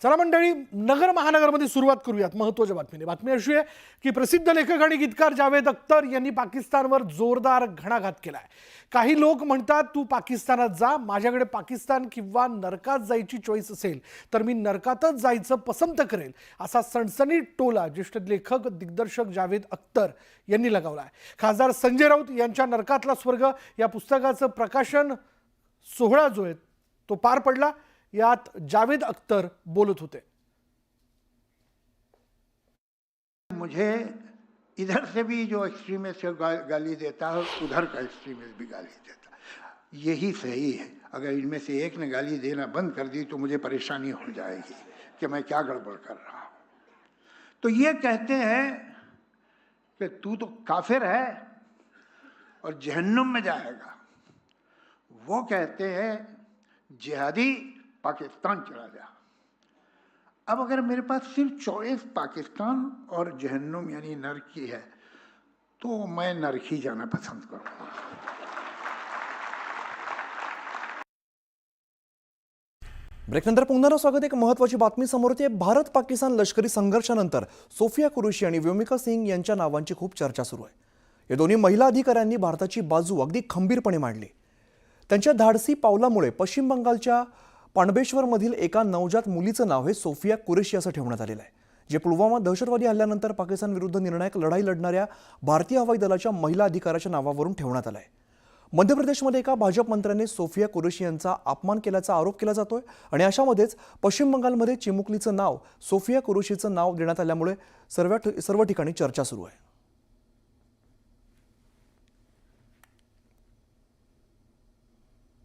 चला मंडळी, नगर महानगरमध्ये सुरुवात करूयात महत्त्वाच्या बातमीने। बातमी अशी आहे की प्रसिद्ध लेखक आणि गीतकार जावेद अख्तर यांनी पाकिस्तानवर जोरदार घणाघात केलाय। काही लोक म्हणतात तू पाकिस्तानात जा, माझ्याकडे पाकिस्तान किंवा नरकात जायची चॉईस असेल तर मी नरकातच जायचं पसंत करेल, असा सणसणीत टोला ज्येष्ठ लेखक दिग्दर्शक जावेद अख्तर यांनी लगावला आहे। खासदार संजय राऊत यांच्या नरकातला स्वर्ग या पुस्तकाचं प्रकाशन सोहळा जो आहे तो पार पडला। यात जावेद अख्तर बोलत होते। मुझे इधर से भी जो एक्सट्रीमिस्ट गाली देता है, उधर का एक्सट्रीमिस्ट भी गाली देता है। यही सही है। अगर इनमें से एक ने गाली देना बंद कर दी तो मुझे परेशानी हो जाएगी कि मैं क्या गड़बड़ कर रहा हूँ। तो ये कहते हैं कि तू तो काफिर है और जहन्नुम में जाएगा। वो कहते हैं जिहादी पाकिस्तान चला जा। अब अगर मेरे पास सिर्फ चॉइस पाकिस्तान और जहन्नुम यानी नरक की है तो मैं नरक ही जाना पसंद करूंगा। ब्रेकनंतर पुन्हा स्वागत। एक महत्त्वाची बातमी समोर येते। भारत पाकिस्तान लष्करी संघर्षानंतर सोफिया कुरेशी आणि व्योमिका सिंग यांच्या नावांची खूप चर्चा सुरू आहे। या दोन्ही महिला अधिकाऱ्यांनी भारताची बाजू अगदी खंबीरपणे मांडली। त्यांच्या धाडसी पावलामुळे पश्चिम बंगालच्या पांडबेश्वरमधील एका नवजात मुलीचं नाव हे सोफिया कुरेशी असं ठेवण्यात आलेलं आहे, जे पुलवामा दहशतवादी हल्ल्यानंतर पाकिस्तान विरुद्ध निर्णायक लढाई लढणाऱ्या भारतीय हवाई दलाच्या महिला अधिकाऱ्याच्या नावावरून ठेवण्यात आलं आहे। मध्य प्रदेशमध्ये एका भाजप मंत्र्याने सोफिया कुरेशी यांचा अपमान केल्याचा आरोप केला जातोय आणि अशामध्येच पश्चिम बंगालमध्ये चिमुकलीचं नाव सोफिया कुरेशीचं नाव देण्यात आल्यामुळे सर्व ठिकाणी चर्चा सुरू आहे।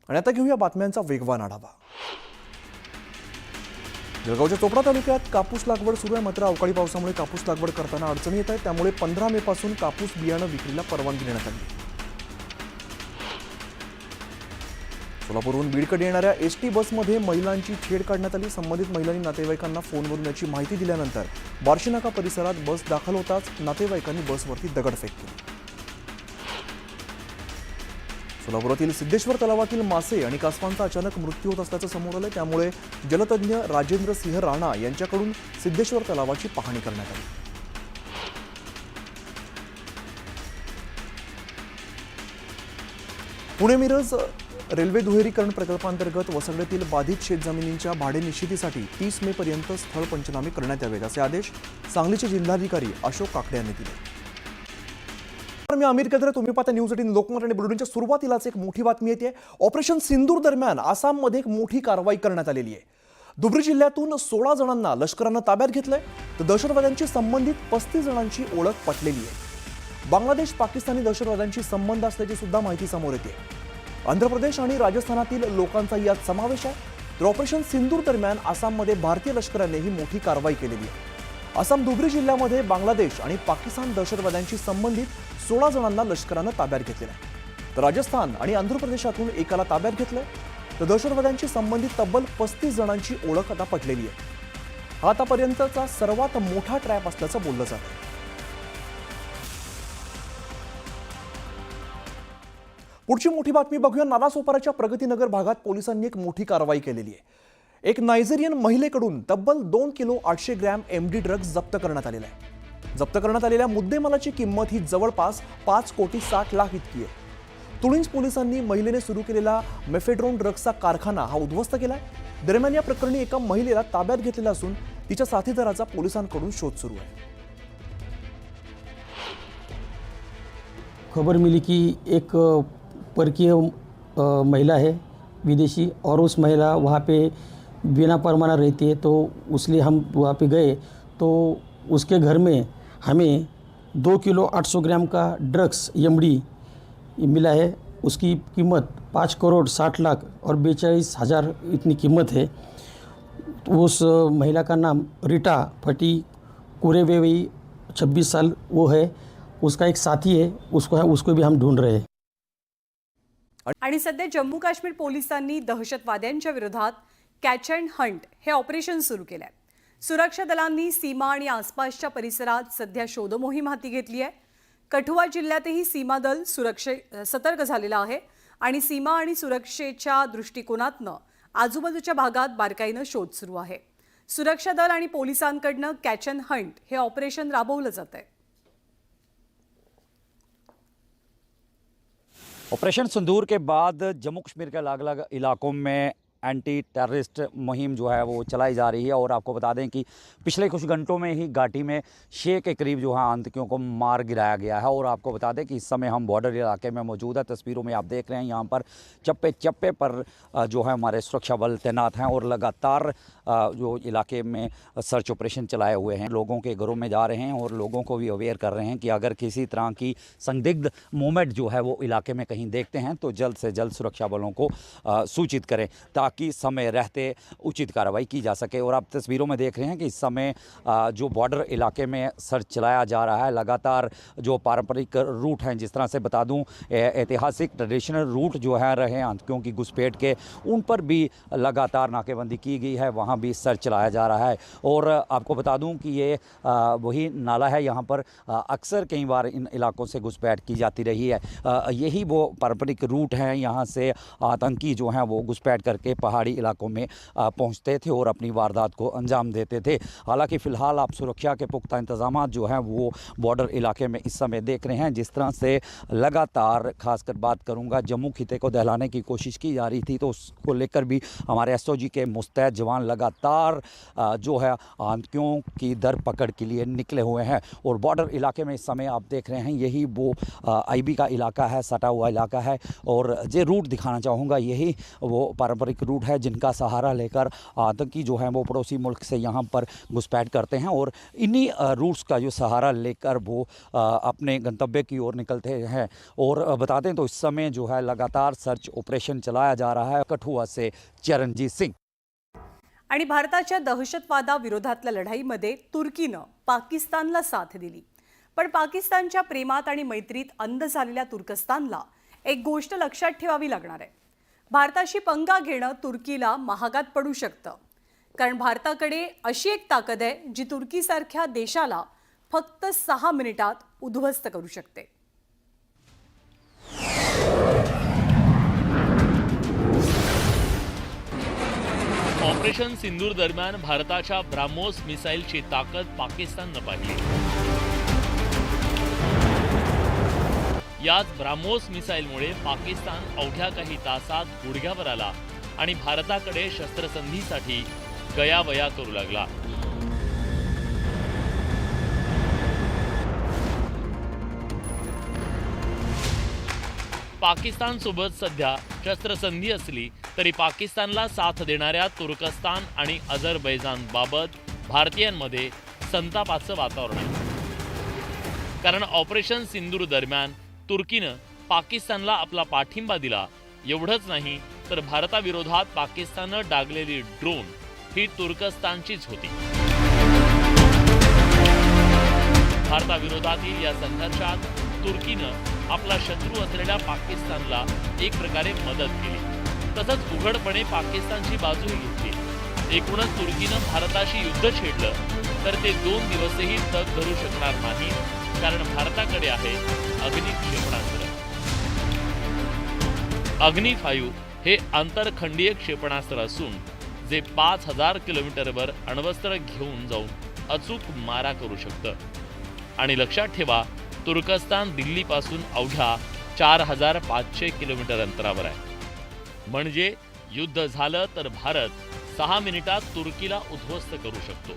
आणि आता घेऊया बातम्यांचा वेगवान आढावा। जळगावच्या चोपडा तालुक्यात कापूस लागवड सुरू आहे, मात्र अवकाळी पावसामुळे कापूस लागवड करताना अडचणी येत आहेत। त्यामुळे 15 मे पासून कापूस बियाणं विक्रीला परवानगी देण्यात आली। सोलापूरहून बीडकडे येणाऱ्या एसटी बसमध्ये महिलांची छेड काढण्यात आली। संबंधित महिलांनी नातेवाईकांना फोनवरून याची माहिती दिल्यानंतर बार्शीनाका परिसरात बस दाखल होताच नातेवाईकांनी बसवरती दगडफेक केली। सोलापुरातील सिद्धेश्वर तलावातील मासे आणि कासवांचा अचानक मृत्यू होत असल्याचं समोर आलं। त्यामुळे जलतज्ञ राजेंद्र सिंह राणा यांच्याकडून सिद्धेश्वर तलावाची पाहणी करण्यात आली। पुणे मिरज रेल्वे दुहेरीकरण प्रकल्पांतर्गत वसगड्यातील बाधित शेतजमिनींच्या भाडे निश्चितीसाठी 30 मे पर्यंत स्थळ पंचनामे करण्यात यावेत, असे आदेश सांगलीचे जिल्हाधिकारी अशोक काकडे यांनी दिले। मी अमीर कदर, तुम्ही पाहता न्यूज 18 लोकमत आणि बुलेटिनच्या सुरुवातीलाच एक मोठी बातमी येते। ऑपरेशन सिंदूर दरम्यान आसाममध्ये एक मोठी कारवाई करण्यात आलेली आहे। धुबरी जिल्ह्यातून 16 जणांना लष्करानं ताब्यात घेतलंय, तर दहशतवाद्यांची संबंधित 35 जणांची ओळख पटलेली आहे। बांगलादेश पाकिस्तानी दहशतवाद्यांशी संबंध असल्याची सुद्धा माहिती समोर येते। आंध्र प्रदेश आणि राजस्थानातील लोकांचा यात समावेश आहे। तर ऑपरेशन सिंदूर दरम्यान आसाममध्ये भारतीय लष्कराने ही मोठी कारवाई केलेली आहे। आसाम धुबरी जिल्ह्यामध्ये बांगलादेश आणि पाकिस्तान दहशतवाद्यांशी संबंधित 16 जणांना लष्करानं ताब्यात घेतलेलं आहे। तर राजस्थान आणि आंध्र प्रदेशातून एकाला ताब्यात घेतलंय, तर दहशतवाद्यांशी संबंधित तब्बल 35 जणांची ओळख आता पटलेली आहे। हा आतापर्यंतचा सर्वात मोठा ट्रॅप असल्याचं बोललं जातं। पुढची मोठी बातमी बघूया। नालासोपाराच्या प्रगतीनगर भागात पोलिसांनी एक मोठी कारवाई केलेली आहे। एक नायजेरियन महिलेकडून तब्बल 2 किलो 800 ग्रॅम MD ड्रग्ज जप्त करण्यात आलेला आहे। जप्त करण्यात आलेल्या मुद्देमालाची किंमत ही जवळपास 5 कोटी 60 लाख इतकी आहे। तुळींज पोलिसांनी महिलेने सुरू केलेला मेफेड्रोन ड्रग्जचा कारखाना हा उद्ध्वस्त केलाय। दरम्यान या प्रकरणी एका महिलेला ताब्यात घेतलेला असून तिच्या साथीदाराचा पोलिसांकडून शोध सुरू आहे। खबर मिली कि एक परकीय महिला है विदेशी, और उस महिला वहाँ पे बिना परमाना रहती है। तो इसलिए हम वहाँ पे गए तो उसके घर में हमें 2 किलो 800 ग्राम का ड्रग्स MD मिला है। उसकी कीमत 5 करोड़ 60 लाख और 42,000 इतनी कीमत है। तो उस महिला का नाम रीटा फटी कुरेवेवी 26 साल वो है। उसका एक साथी है, उसको भी हम ढूंढ रहे हैं। आणि सध्या जम्मू काश्मीर पोलिसांनी दहशतवाद्यांच्या विरोधात कॅच अँड हंट हे ऑपरेशन सुरू केलंय। सुरक्षा दलांनी सीमा आणि आसपासच्या परिसरात सध्या शोधमोहीम हाती घेतली आहे। कठुआ जिल्ह्यातही सीमा दल सतर्क झालेला आहे आणि सीमा आणि सुरक्षेच्या दृष्टिकोनातनं आजूबाजूच्या भागात बारकाईनं शोध सुरू आहे। सुरक्षा दल आणि पोलिसांकडनं कॅच अँड हंट हे ऑपरेशन राबवलं जातंय. ऑपरेशन सिंदूर के बाद जम्मू कश्मीर के अलग अलग इलाकों में एंटी टेररिस्ट मुहिम जो है वो चलाई जा रही है। और आपको बता दें कि पिछले कुछ घंटों में ही घाटी में 6 के करीब जो है आतंकियों को मार गिराया गया है। और आपको बता दें कि इस समय हम बॉर्डर इलाके में मौजूद है। तस्वीरों में आप देख रहे हैं यहाँ पर चप्पे चप्पे पर जो है हमारे सुरक्षा बल तैनात हैं और लगातार जो इलाके में सर्च ऑपरेशन चलाए हुए हैं। लोगों के घरों में जा रहे हैं और लोगों को भी अवेयर कर रहे हैं कि अगर किसी तरह की संदिग्ध मूवमेंट जो है वो इलाके में कहीं देखते हैं तो जल्द से जल्द सुरक्षा बलों को सूचित करें ताकि समय रहते उचित कार्रवाई की जा सके। और आप तस्वीरों में देख रहे हैं कि इस समय जो बॉर्डर इलाके में सर्च चलाया जा रहा है। लगातार जो पारंपरिक रूट हैं, जिस तरह से बता दूं ऐतिहासिक ट्रेडिशनल रूट जो है रहे आतंकियों की घुसपैठ के, उन पर भी लगातार नाकेबंदी की गई है, वहाँ भी सर्च चलाया जा रहा है। और आपको बता दूं कि ये वही नाला है, यहाँ पर अक्सर कई बार इन इलाकों से घुसपैठ की जाती रही है। यही वो पारंपरिक रूट हैं, यहाँ से आतंकी जो हैं वो घुसपैठ करके पहाड़ी इलाकों में पहुँचते थे और अपनी वारदात को अंजाम देते थे। हालांकि फ़िलहाल आप सुरक्षा के पुख्ता इंतजाम जो हैं वो बॉर्डर इलाके में इस समय देख रहे हैं। जिस तरह से लगातार खासकर बात करूंगा जम्मू खिते को दहलाने की कोशिश की जा रही थी, तो उसको लेकर भी हमारे एसओजी के मुस्तैद जवान लगातार जो है आतंकियों की दर पकड़ के लिए निकले हुए हैं। और बॉर्डर इलाके में इस समय आप देख रहे हैं यही वो आईबी का इलाका है, सटा हुआ इलाका है। और ये रूट दिखाना चाहूँगा, यही वो पारंपरिक रूट है जिनका सहारा लेकर आतंकी जो है वो पड़ोसी मुल्क से यहाँ पर घुसपैठ करते हैं और इन्हीं रूट्स का जो सहारा लेकर वो अपने गंतव्य की ओर निकलते हैं। और बता दें तो इस समय जो है लगातार सर्च ऑपरेशन चलाया जा रहा है। कठुआ से चरणजीत सिंह। आणि भारताच्या दहशतवादाविरोधातल्या लढाईमध्ये तुर्कीनं पाकिस्तानला साथ दिली. पण पाकिस्तानच्या प्रेमात आणि मैत्रीत अंध झालेल्या तुर्कस्तानला एक गोष्ट लक्षात ठेवावी लागणार आहे. भारताशी पंगा घेणं तुर्कीला महागात पडू शकतं. कारण भारताकडे अशी एक ताकद आहे जी तुर्कीसारख्या देशाला फक्त 6 मिनिटात उद्ध्वस्त करू शकते. ऑपरेशन सिंदूर दरम्यान भारताच्या ब्राह्मोस मिसाईलची ताकद पाकिस्ताननं पाहिली. याच ब्राह्मोस मिसाईलमुळे पाकिस्तान अवघ्या काही तासात गुडघ्यावर आला आणि भारताकडे शस्त्रसंधीसाठी गयावया करू लागला. पाकिस्तान सोबत सध्या शस्त्रसंधी असली तरी पाकिस्तानला साथ देणाऱ्या तुर्कस्तान आणि अझरबैजान बाबत भारतीयांमध्ये संतापाचं वातावरण आहे. कारण ऑपरेशन सिंदूर दरम्यान तुर्कीनं पाकिस्तानला आपला पाठिंबा दिला. एवढंच नाही तर भारताविरोधात पाकिस्ताननं डागलेली ड्रोन ही तुर्कस्तानचीच होती. भारताविरोधातील या संघर्षात तुर्कीनं आपला शत्रू असलेल्या पाकिस्तानला एक प्रकारे मदत केली. तसंच उघडपणे पाकिस्तानची बाजूही घेतली. एकूणच तुर्कीनं भारताशी युद्ध छेडलं तर ते 2 दिवसही तग धरू शकणार नाही. कारण भारताकडे आहे अग्नी क्षेपणास्त्र. अग्नी 5 हे आंतरखंडीय क्षेपणास्त्र असून जे 5000 किलोमीटरवर अण्वस्त्र घेऊन जाऊन अचूक मारा करू शकतं. आणि लक्षात ठेवा, तुर्कस्तान दिल्लीपासून अवघ्या 4500 किलोमीटर अंतरावर आहे. म्हणजे युद्ध झालं तर भारत 6 मिनिटात तुर्कीला उद्ध्वस्त करू शकतो.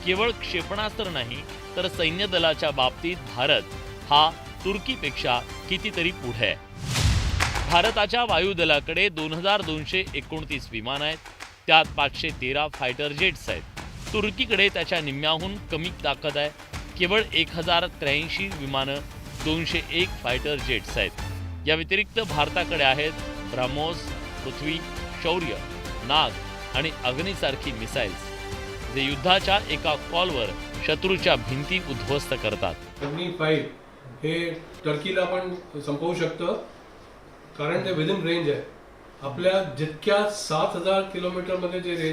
केवळ क्षेपणास्त्र नाही तर सैन्य दलाच्या बाबतीत भारत हा तुर्कीपेक्षा कितीतरी पुढे आहे. भारताच्या वायुदलाकडे 2229 विमानं आहेत. त्यात 513 फायटर जेट्स आहेत. तुर्कीकडे त्याच्या निम्म्याहून कमी ताकद आहे. केवळ 1083 विमानं, 201 फायटर जेट्स आहेत. या व्यतिरिक्त भारताकडे आहेत ब्राह्मोस, पृथ्वी, शौर्य, नाग आणि अग्नीसारखी मिसाईल्स जे युद्धाच्या एका कॉलवर शत्रूच्या भिंती उद्ध्वस्त करतात. अग्नी 5 हे टर्कीला पण संपवू शकतं कारण ते विदिन रेंज आहे. आपल्या जितक्या 7000 किलोमीटरमध्ये जे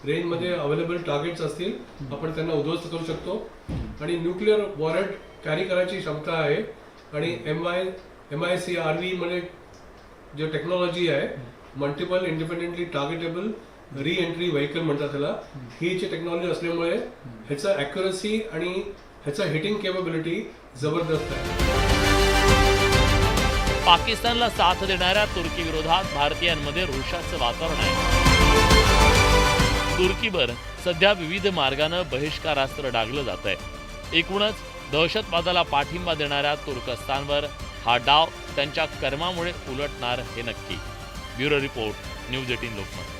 रेंजमध्ये अवेलेबल टार्गेट्स असतील आपण त्यांना उद्ध्वस्त करू शकतो. आणि न्यूक्लिअर वॉरेट कॅरी करायची क्षमता आहे. आणि MICRV मध्ये जे टेक्नॉलॉजी आहे, multiple independently टार्गेटेबल re entry vehicle म्हणतात त्याला, ही जी टेक्नॉलॉजी असल्यामुळे ह्याचा ॲक्युरसी आणि ह्याचा हिटिंग केपेबिलिटी जबरदस्त आहे. पाकिस्तानला साथ देणाऱ्या तुर्की विरोधात भारतीयांमध्ये रोषाचं वातावरण आहे. तुर्कीवर सध्या विविध मार्गानं बहिष्कारास्त्र डागलं जात आहे. एकूणच दहशतवादाला पाठिंबा देणाऱ्या तुर्कस्तानवर हा डाव त्यांच्या कर्मामुळे उलटणार हे नक्की. Bureau report, news 18 Lokmat.